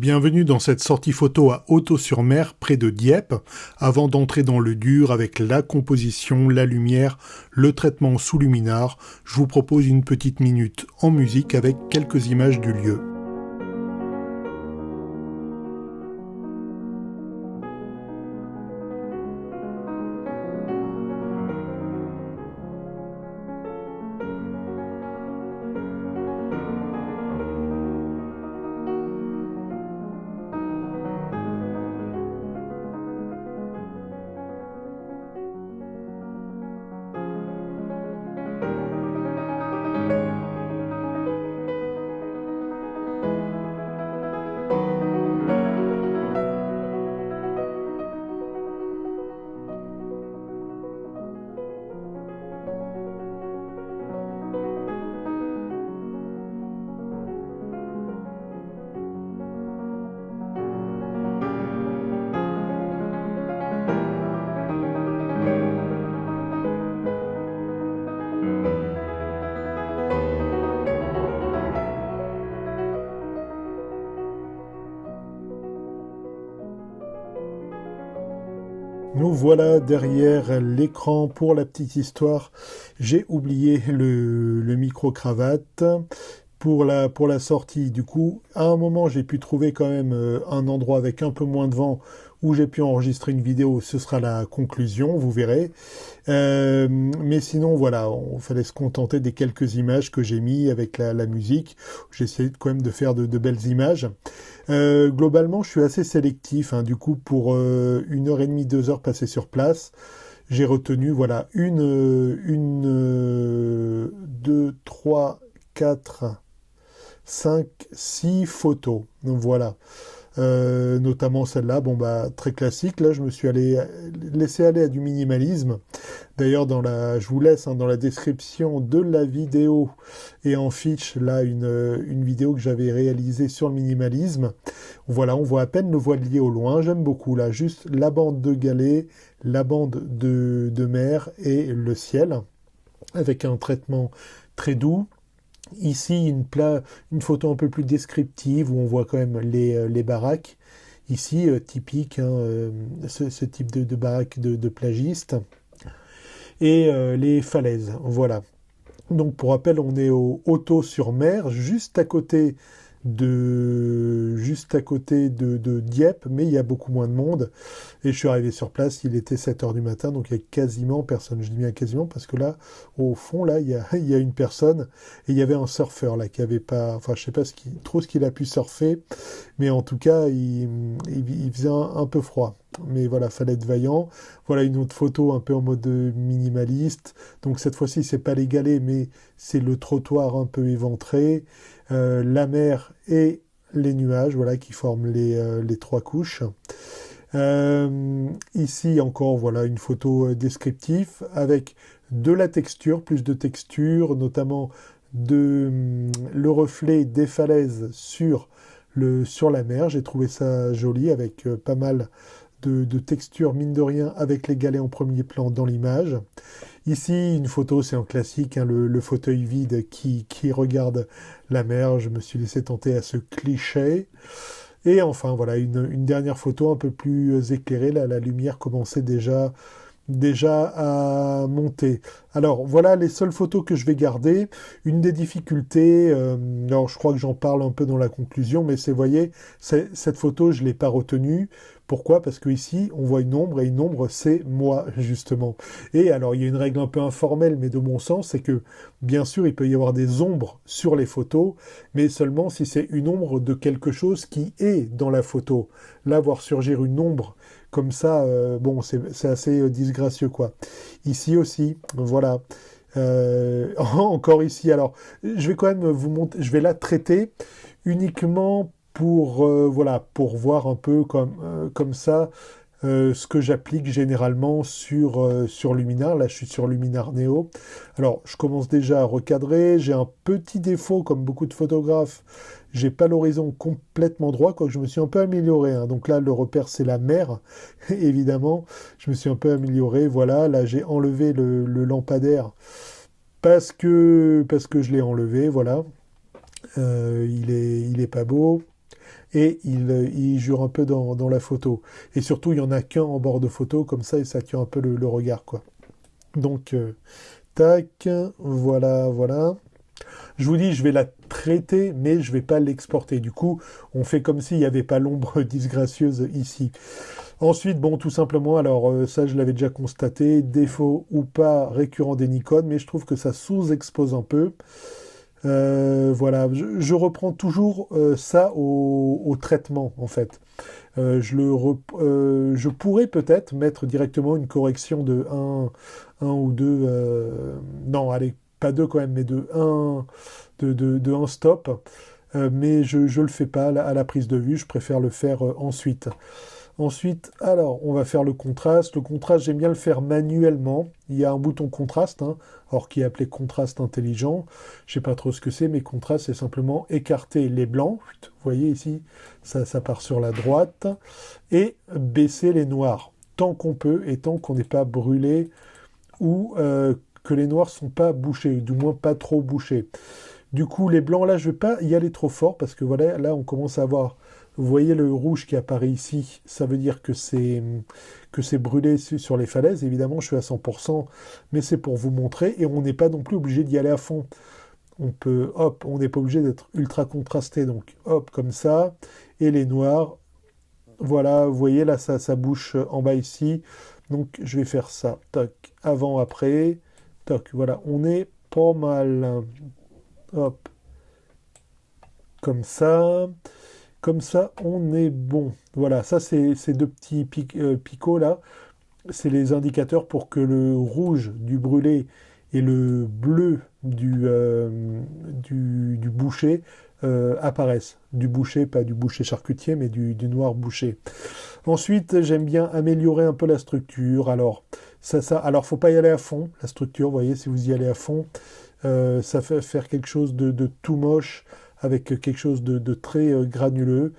Bienvenue dans cette sortie photo à Hautot-sur-Mer, près de Dieppe. Avant d'entrer dans le dur avec la composition, la lumière, le traitement sous luminaire, je vous propose une petite minute en musique avec quelques images du lieu. Nous voilà derrière l'écran. Pour la petite histoire, j'ai oublié le micro-cravate pour la sortie. Du coup, à un moment, j'ai pu trouver quand même un endroit avec un peu moins de vent où j'ai pu enregistrer une vidéo. Ce sera la conclusion, vous verrez. Mais sinon, voilà, on fallait se contenter des quelques images que j'ai mis avec la musique. J'ai essayé quand même de faire de belles images. Globalement, je suis assez sélectif. Du coup, pour 1h30, 2 heures passées sur place, j'ai retenu, voilà, 2, 3, 4, 5, 6 photos. Donc voilà. Notamment celle-là, très classique. Là, je me suis laissé aller à du minimalisme. D'ailleurs, je vous laisse dans la description de la vidéo et en fiche, là, une vidéo que j'avais réalisée sur le minimalisme. Voilà, on voit à peine le voilier au loin. J'aime beaucoup, là, juste la bande de galets, la bande de mer et le ciel, avec un traitement très doux. Ici, une photo un peu plus descriptive où on voit quand même les baraques. Ici, typique, ce type de baraque de plagiste. Et les falaises, voilà. Donc, pour rappel, on est au Hautot-sur-Mer, juste à côté de Dieppe, mais il y a beaucoup moins de monde. Et je suis arrivé sur place, il était 7h du matin, donc il y a quasiment personne. Je dis bien quasiment parce que là, au fond, là, il y a une personne, et il y avait un surfeur là qui avait pas, enfin, je sais pas trop ce qu'il a pu surfer, mais en tout cas, il faisait un peu froid. Mais voilà, fallait être vaillant. Voilà une autre photo un peu en mode minimaliste. Donc cette fois-ci, c'est pas les galets, mais c'est le trottoir un peu éventré, la mer et les nuages, voilà, qui forment les trois couches. Ici encore, voilà, une photo descriptive avec de la texture, plus de texture, notamment le reflet des falaises sur la mer. J'ai trouvé ça joli avec pas mal de texture, mine de rien, avec les galets en premier plan dans l'image. Ici, une photo, c'est un classique, le fauteuil vide qui regarde la mer. Je me suis laissé tenter à ce cliché. Et enfin, voilà, une dernière photo un peu plus éclairée. Là, la lumière commençait déjà à monter. Alors, voilà les seules photos que je vais garder. Une des difficultés, alors je crois que j'en parle un peu dans la conclusion, mais vous voyez, cette photo, je ne l'ai pas retenue. Pourquoi? Parce qu'ici, on voit une ombre, et une ombre, c'est moi, justement. Et alors, il y a une règle un peu informelle, mais de mon sens, c'est que, bien sûr, il peut y avoir des ombres sur les photos, mais seulement si c'est une ombre de quelque chose qui est dans la photo. Là, voir surgir une ombre comme ça, c'est assez disgracieux, quoi. Ici aussi, voilà. Encore ici, alors, je vais quand même vous montrer, je vais la traiter uniquement pour voir un peu comme ça ce que j'applique généralement sur Luminar. Là, je suis sur Luminar Neo. Alors, je commence déjà à recadrer. J'ai un petit défaut, comme beaucoup de photographes. J'ai pas l'horizon complètement droit, quoique je me suis un peu amélioré. Donc là, le repère, c'est la mer, évidemment. Je me suis un peu amélioré. Voilà, là, j'ai enlevé le lampadaire parce que je l'ai enlevé. Voilà. Il est pas beau. et il jure un peu dans la photo. Et surtout, il n'y en a qu'un en bord de photo, comme ça, et ça tue un peu le regard, quoi. Donc, tac, voilà, voilà. Je vous dis, je vais la traiter, mais je vais pas l'exporter. Du coup, on fait comme s'il n'y avait pas l'ombre disgracieuse ici. Ensuite, bon, tout simplement, alors ça, je l'avais déjà constaté, défaut ou pas récurrent des Nikon, mais je trouve que ça sous-expose un peu. Voilà, je reprends toujours ça au traitement, en fait. Je pourrais peut-être mettre directement une correction de un ou 2, non, allez, pas 2 quand même, mais de 1 stop. Mais je ne le fais pas à la prise de vue, je préfère le faire ensuite. Ensuite, alors, on va faire le contraste. Le contraste, j'aime bien le faire manuellement. Il y a un bouton contraste, hein, alors qui est appelé contraste intelligent. Je sais pas trop ce que c'est, mais contraste, c'est simplement écarter les blancs. Vous voyez ici, ça part sur la droite. Et baisser les noirs, tant qu'on peut, et tant qu'on n'est pas brûlé, ou que les noirs sont pas bouchés, du moins pas trop bouchés. Du coup, les blancs, là, je ne vais pas y aller trop fort, parce que voilà, là, on commence à avoir... Vous voyez le rouge qui apparaît ici, ça veut dire que c'est brûlé sur les falaises. Évidemment, je suis à 100%, mais c'est pour vous montrer. Et on n'est pas non plus obligé d'y aller à fond. On peut, hop, on n'est pas obligé d'être ultra contrasté. Donc, hop, comme ça. Et les noirs, voilà, vous voyez, là, ça bouche en bas ici. Donc, je vais faire ça. Toc, avant, après. Toc, voilà, on est pas mal. Hop, comme ça. Comme ça, on est bon. Voilà, ça, c'est ces deux petits picots là. C'est les indicateurs pour que le rouge du brûlé et le bleu du boucher apparaissent. Du boucher, pas du boucher charcutier, mais du noir boucher. Ensuite, j'aime bien améliorer un peu la structure. Alors, alors, faut pas y aller à fond, la structure. Vous voyez, si vous y allez à fond, ça fait faire quelque chose de tout moche, avec quelque chose de très granuleux.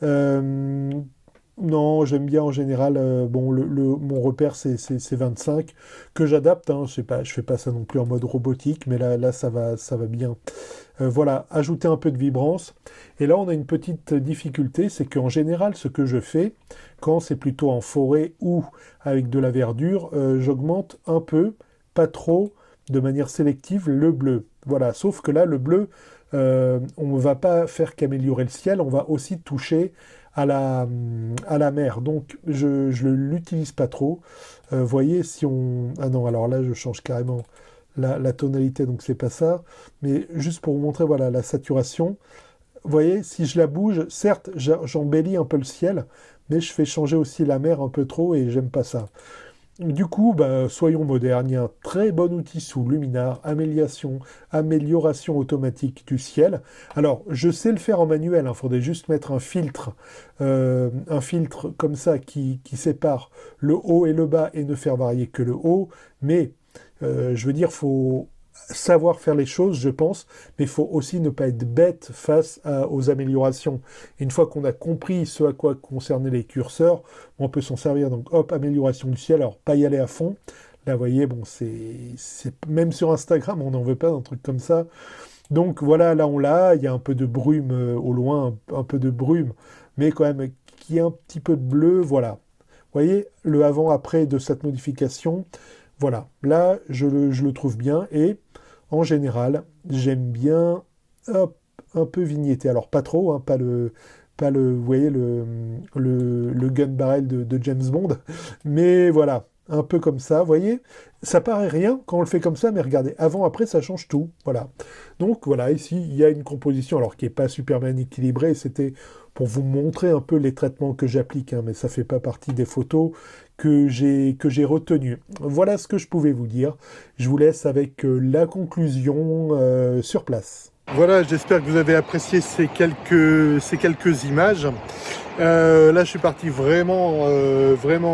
Non, j'aime bien en général, bon, mon repère c'est 25, que j'adapte, hein, je fais pas ça non plus en mode robotique, mais là ça va bien. Voilà, ajouter un peu de vibrance. Et là on a une petite difficulté, c'est qu'en général ce que je fais, quand c'est plutôt en forêt ou avec de la verdure, j'augmente un peu, pas trop, de manière sélective, le bleu. Voilà, sauf que là le bleu, on ne va pas faire qu'améliorer le ciel, on va aussi toucher à la mer. Donc, je ne l'utilise pas trop. Voyez, si on... Ah non, alors là, je change carrément la tonalité, donc c'est pas ça. Mais juste pour vous montrer, voilà, la saturation. Vous voyez, si je la bouge, certes, j'embellis un peu le ciel, mais je fais changer aussi la mer un peu trop et j'aime pas ça. Du coup, soyons modernes, il y a un très bon outil sous Luminar, amélioration automatique du ciel. Alors, je sais le faire en manuel, il faudrait juste mettre un filtre comme ça qui sépare le haut et le bas et ne faire varier que le haut, mais je veux dire, faut savoir faire les choses, je pense, mais il faut aussi ne pas être bête face aux améliorations. Et une fois qu'on a compris ce à quoi concernaient les curseurs, on peut s'en servir. Donc, hop, amélioration du ciel. Alors, pas y aller à fond. Là, vous voyez, bon, c'est même sur Instagram, on n'en veut pas d'un truc comme ça. Donc, voilà, là, on l'a. Il y a un peu de brume au loin, un peu de brume, mais quand même, qui est un petit peu de bleu, voilà. Vous voyez, le avant-après de cette modification, voilà. Là, je le trouve bien et en général, j'aime bien hop, un peu vignetter. Alors pas trop, hein, vous voyez, le gun barrel de James Bond, mais voilà, un peu comme ça, vous voyez. Ça paraît rien quand on le fait comme ça, mais regardez, avant, après, ça change tout, voilà. Donc voilà, ici, il y a une composition, alors qui n'est pas super bien équilibrée, c'était pour vous montrer un peu les traitements que j'applique, hein, mais ça ne fait pas partie des photos que j'ai retenues. Voilà ce que je pouvais vous dire. Je vous laisse avec la conclusion sur place. Voilà, j'espère que vous avez apprécié ces quelques images. Là, je suis parti vraiment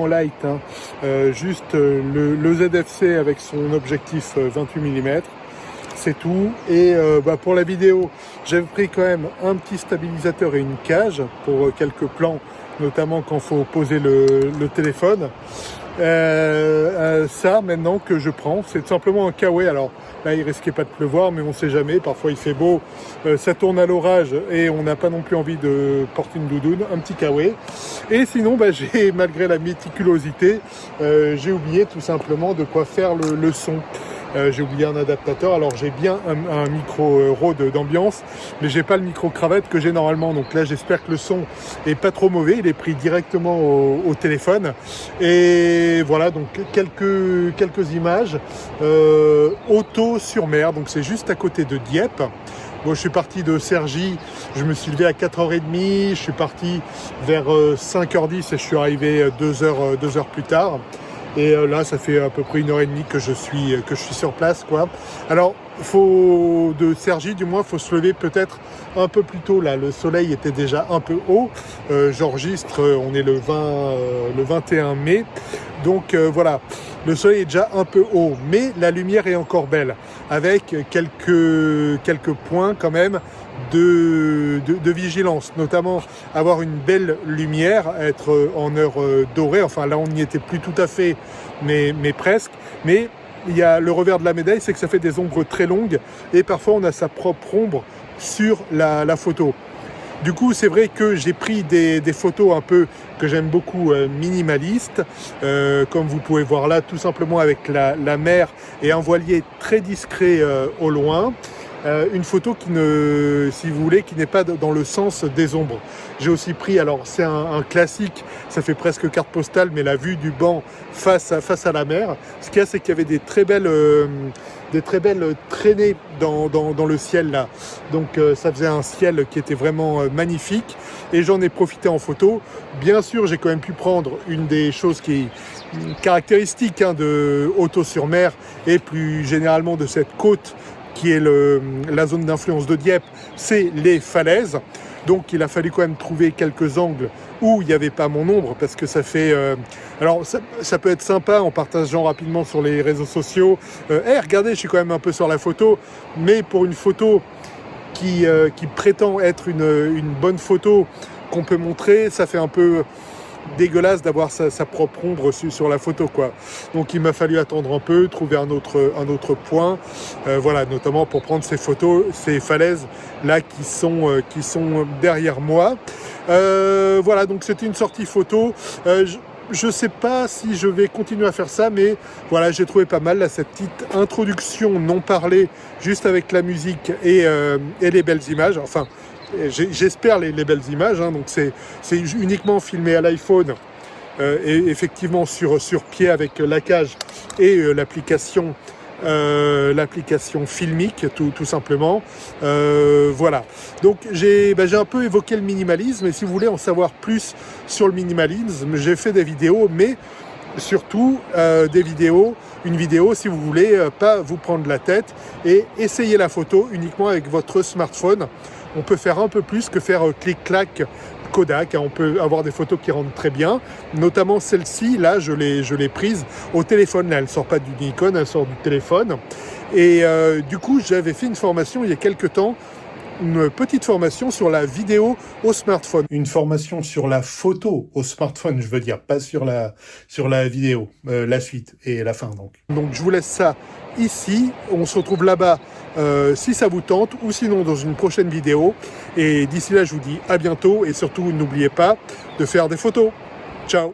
light, hein. Juste le ZFC avec son objectif 28 mm. C'est tout. Et pour la vidéo, j'ai pris quand même un petit stabilisateur et une cage pour quelques plans, notamment quand il faut poser le téléphone. Ça maintenant que je prends, c'est tout simplement un Kawaii. Alors là il risquait pas de pleuvoir, mais on sait jamais, parfois il fait beau, ça tourne à l'orage et on n'a pas non plus envie de porter une doudoune, un petit Kawaii. Et sinon j'ai, malgré la méticulosité, j'ai oublié tout simplement de quoi faire le son. J'ai oublié un adaptateur, alors j'ai bien un micro Rode d'ambiance, mais j'ai pas le micro cravate que j'ai normalement, donc là j'espère que le son est pas trop mauvais, il est pris directement au téléphone. Et voilà, donc quelques images. Auto-sur-Mer, donc c'est juste à côté de Dieppe. Moi je suis parti de Cergy, je me suis levé à 4h30, je suis parti vers 5h10 et je suis arrivé 2 heures plus tard. Et là, ça fait à peu près 1h30 que je suis sur place, quoi. Alors, de Cergy, du moins, faut se lever peut-être un peu plus tôt. Là, le soleil était déjà un peu haut. J'enregistre, on est le 21 mai. Donc voilà, le soleil est déjà un peu haut, mais la lumière est encore belle, avec quelques points quand même de vigilance, notamment avoir une belle lumière, être en heure dorée. Enfin là on n'y était plus tout à fait, mais presque. Mais il y a le revers de la médaille, c'est que ça fait des ombres très longues et parfois on a sa propre ombre sur la photo. Du coup, c'est vrai que j'ai pris des photos un peu que j'aime beaucoup minimalistes, comme vous pouvez voir là, tout simplement avec la mer et un voilier très discret au loin. Une photo si vous voulez, qui n'est pas dans le sens des ombres. J'ai aussi pris, alors c'est un classique, ça fait presque carte postale, mais la vue du banc face à la mer. Ce qu'il y a, c'est qu'il y avait des très belles traînées dans le ciel là. Donc ça faisait un ciel qui était vraiment magnifique et j'en ai profité en photo. Bien sûr, j'ai quand même pu prendre une des choses qui est caractéristique de Auto-sur-Mer et plus généralement de cette côte qui est la zone d'influence de Dieppe, c'est les falaises. Donc il a fallu quand même trouver quelques angles où il n'y avait pas mon ombre, parce que ça fait... alors ça peut être sympa en partageant rapidement sur les réseaux sociaux. Regardez, je suis quand même un peu sur la photo, mais pour une photo qui prétend être une bonne photo qu'on peut montrer, ça fait un peu dégueulasse d'avoir sa propre ombre sur la photo, quoi. Donc il m'a fallu attendre un peu, trouver un autre point, voilà, notamment pour prendre ces photos, ces falaises là qui sont derrière moi. Voilà, donc c'était une sortie photo. Je ne sais pas si je vais continuer à faire ça, mais voilà, j'ai trouvé pas mal là, cette petite introduction non parlée, juste avec la musique et les belles images. Enfin, j'espère les belles images, donc c'est uniquement filmé à l'iPhone et effectivement sur pied avec la cage et l'application filmique tout simplement. Voilà, donc j'ai un peu évoqué le minimalisme, et si vous voulez en savoir plus sur le minimalisme, j'ai fait des vidéos, mais surtout une vidéo si vous voulez pas vous prendre la tête et essayer la photo uniquement avec votre smartphone. On peut faire un peu plus que faire clic-clac Kodak, on peut avoir des photos qui rendent très bien, notamment celle-ci, là je l'ai prise au téléphone, là elle sort pas du Nikon, elle sort du téléphone. Et du coup j'avais fait une formation il y a quelques temps, une petite formation sur la vidéo au smartphone. Une formation sur la photo au smartphone, je veux dire, pas sur la vidéo, la suite et la fin donc. Donc je vous laisse ça ici, on se retrouve là-bas si ça vous tente, ou sinon dans une prochaine vidéo. Et d'ici là, je vous dis à bientôt, et surtout n'oubliez pas de faire des photos. Ciao!